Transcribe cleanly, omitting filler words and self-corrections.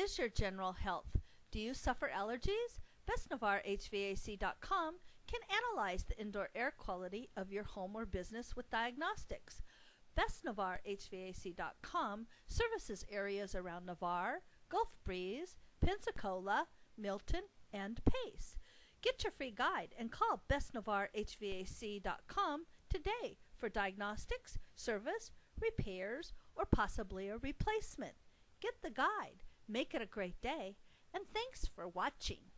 is your general health? Do you suffer allergies? BestNavarreHVAC.com can analyze the indoor air quality of your home or business with diagnostics. BestNavarreHVAC.com services areas around Navarre, Gulf Breeze, Pensacola, Milton, and Pace. Get your free guide and call BestNavarreHVAC.com today for diagnostics, service, repairs, or possibly a replacement. Get the guide, make it a great day, and thanks for watching.